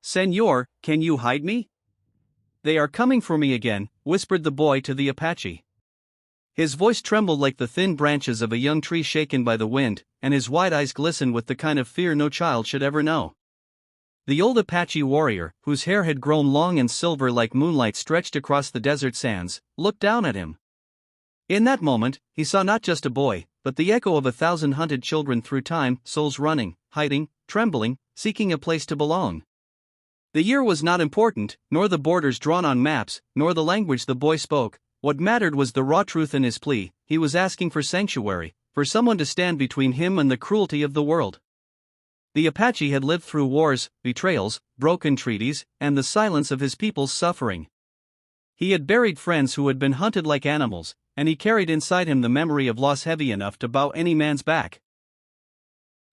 Señor, can you hide me? They are coming for me again, whispered the boy to the Apache. His voice trembled like the thin branches of a young tree shaken by the wind, and his wide eyes glistened with the kind of fear no child should ever know. The old Apache warrior, whose hair had grown long and silver like moonlight stretched across the desert sands, looked down at him. In that moment, he saw not just a boy, but the echo of 1,000 hunted children through time, souls running, hiding, trembling, seeking a place to belong. The year was not important, nor the borders drawn on maps, nor the language the boy spoke. What mattered was the raw truth in his plea. He was asking for sanctuary, for someone to stand between him and the cruelty of the world. The Apache had lived through wars, betrayals, broken treaties, and the silence of his people's suffering. He had buried friends who had been hunted like animals, and he carried inside him the memory of loss heavy enough to bow any man's back.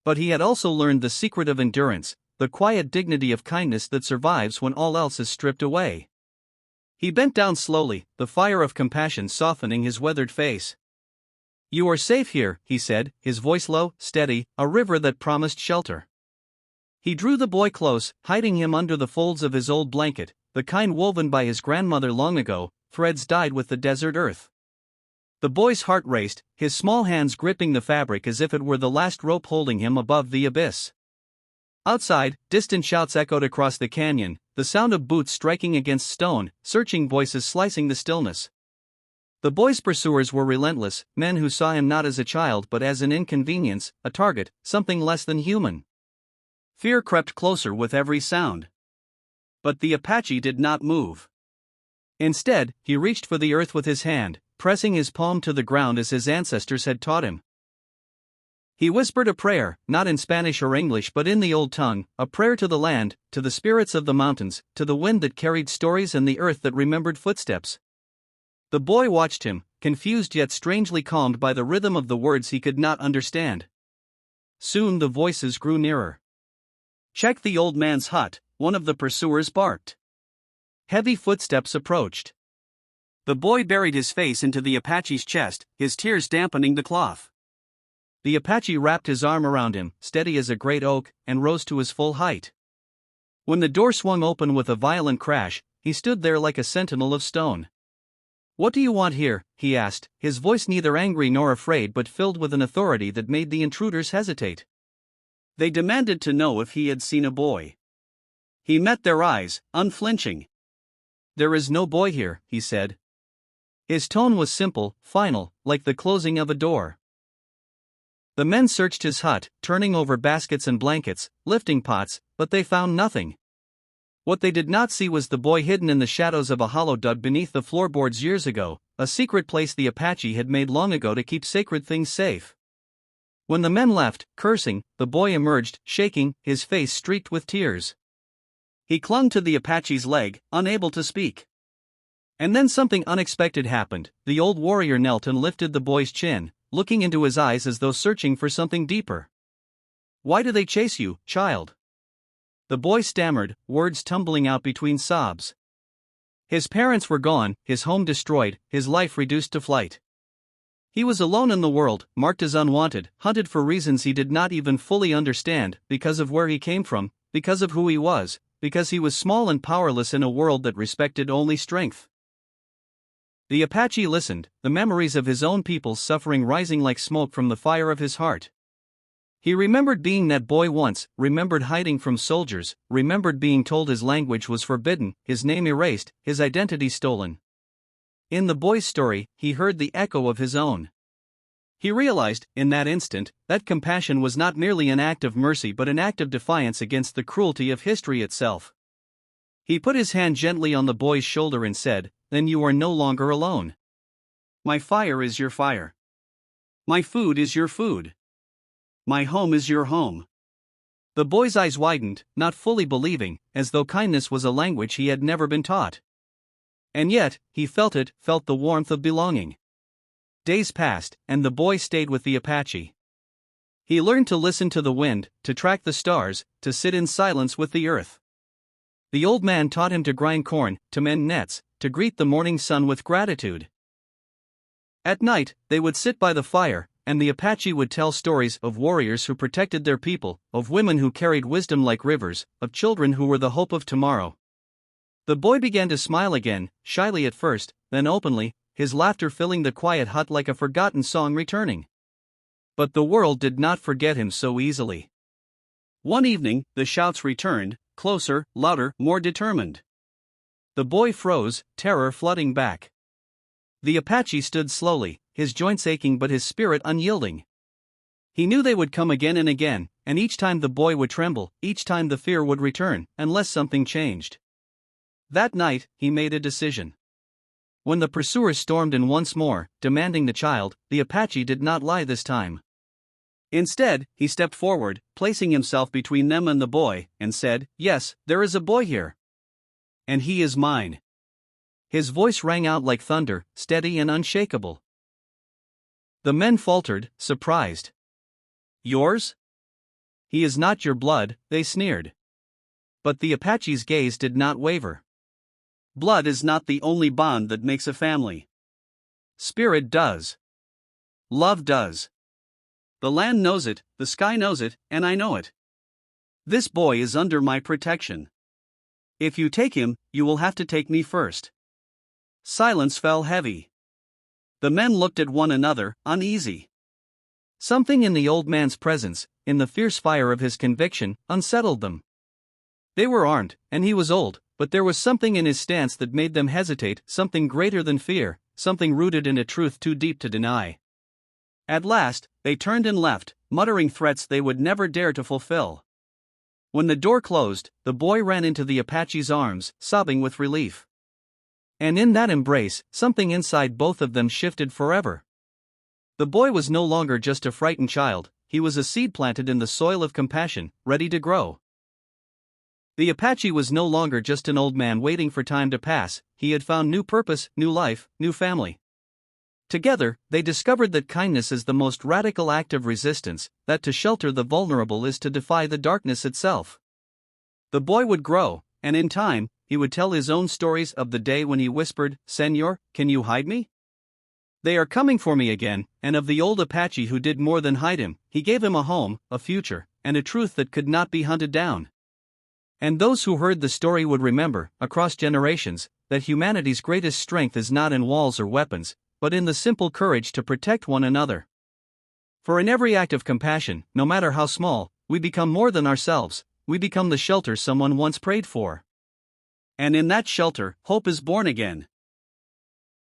But he had also learned the secret of endurance, the quiet dignity of kindness that survives when all else is stripped away. He bent down slowly, the fire of compassion softening his weathered face. "You are safe here," he said, his voice low, steady, a river that promised shelter. He drew the boy close, hiding him under the folds of his old blanket, the kind woven by his grandmother long ago, threads dyed with the desert earth. The boy's heart raced, his small hands gripping the fabric as if it were the last rope holding him above the abyss. Outside, distant shouts echoed across the canyon, the sound of boots striking against stone, searching voices slicing the stillness. The boy's pursuers were relentless, men who saw him not as a child but as an inconvenience, a target, something less than human. Fear crept closer with every sound. But the Apache did not move. Instead, he reached for the earth with his hand, pressing his palm to the ground as his ancestors had taught him. He whispered a prayer, not in Spanish or English but in the old tongue, a prayer to the land, to the spirits of the mountains, to the wind that carried stories and the earth that remembered footsteps. The boy watched him, confused yet strangely calmed by the rhythm of the words he could not understand. Soon the voices grew nearer. "Check the old man's hut," one of the pursuers barked. Heavy footsteps approached. The boy buried his face into the Apache's chest, his tears dampening the cloth. The Apache wrapped his arm around him, steady as a great oak, and rose to his full height. When the door swung open with a violent crash, he stood there like a sentinel of stone. "What do you want here?" he asked, his voice neither angry nor afraid but filled with an authority that made the intruders hesitate. They demanded to know if he had seen a boy. He met their eyes, unflinching. "There is no boy here," he said. His tone was simple, final, like the closing of a door. The men searched his hut, turning over baskets and blankets, lifting pots, but they found nothing. What they did not see was the boy hidden in the shadows of a hollow dug beneath the floorboards years ago, a secret place the Apache had made long ago to keep sacred things safe. When the men left, cursing, the boy emerged, shaking, his face streaked with tears. He clung to the Apache's leg, unable to speak. And then something unexpected happened. The old warrior knelt and lifted the boy's chin, looking into his eyes as though searching for something deeper. "Why do they chase you, child?" The boy stammered, words tumbling out between sobs. His parents were gone, his home destroyed, his life reduced to flight. He was alone in the world, marked as unwanted, hunted for reasons he did not even fully understand, because of where he came from, because of who he was, because he was small and powerless in a world that respected only strength. The Apache listened, the memories of his own people's suffering rising like smoke from the fire of his heart. He remembered being that boy once, remembered hiding from soldiers, remembered being told his language was forbidden, his name erased, his identity stolen. In the boy's story, he heard the echo of his own. He realized, in that instant, that compassion was not merely an act of mercy but an act of defiance against the cruelty of history itself. He put his hand gently on the boy's shoulder and said, "Then you are no longer alone. My fire is your fire. My food is your food. My home is your home." The boy's eyes widened, not fully believing, as though kindness was a language he had never been taught. And yet, he felt it, felt the warmth of belonging. Days passed, and the boy stayed with the Apache. He learned to listen to the wind, to track the stars, to sit in silence with the earth. The old man taught him to grind corn, to mend nets, to greet the morning sun with gratitude. At night, they would sit by the fire, and the Apache would tell stories of warriors who protected their people, of women who carried wisdom like rivers, of children who were the hope of tomorrow. The boy began to smile again, shyly at first, then openly, his laughter filling the quiet hut like a forgotten song returning. But the world did not forget him so easily. One evening, the shouts returned, closer, louder, more determined. The boy froze, terror flooding back. The Apache stood slowly, his joints aching but his spirit unyielding. He knew they would come again, and each time the boy would tremble, each time the fear would return, unless something changed. That night, he made a decision. When the pursuers stormed in once more, demanding the child, the Apache did not lie this time. Instead, he stepped forward, placing himself between them and the boy, and said, "Yes, there is a boy here. And he is mine." His voice rang out like thunder, steady and unshakable. The men faltered, surprised. "Yours? He is not your blood," they sneered. But the Apache's gaze did not waver. Blood is not the only bond that makes a family. Spirit does. Love does. The land knows it, the sky knows it, and I know it. This boy is under my protection. If you take him, you will have to take me first. Silence fell heavy. The men looked at one another, uneasy. Something in the old man's presence, in the fierce fire of his conviction, unsettled them. They were armed, and he was old, but there was something in his stance that made them hesitate, something greater than fear, something rooted in a truth too deep to deny. At last, they turned and left, muttering threats they would never dare to fulfill. When the door closed, the boy ran into the Apache's arms, sobbing with relief. And in that embrace, something inside both of them shifted forever. The boy was no longer just a frightened child, he was a seed planted in the soil of compassion, ready to grow. The Apache was no longer just an old man waiting for time to pass, he had found new purpose, new life, new family. Together, they discovered that kindness is the most radical act of resistance, that to shelter the vulnerable is to defy the darkness itself. The boy would grow, and in time, he would tell his own stories of the day when he whispered, "Señor, can you hide me? They are coming for me again," and of the old Apache who did more than hide him, he gave him a home, a future, and a truth that could not be hunted down. And those who heard the story would remember, across generations, that humanity's greatest strength is not in walls or weapons, but in the simple courage to protect one another. For in every act of compassion, no matter how small, we become more than ourselves, we become the shelter someone once prayed for. And in that shelter, hope is born again.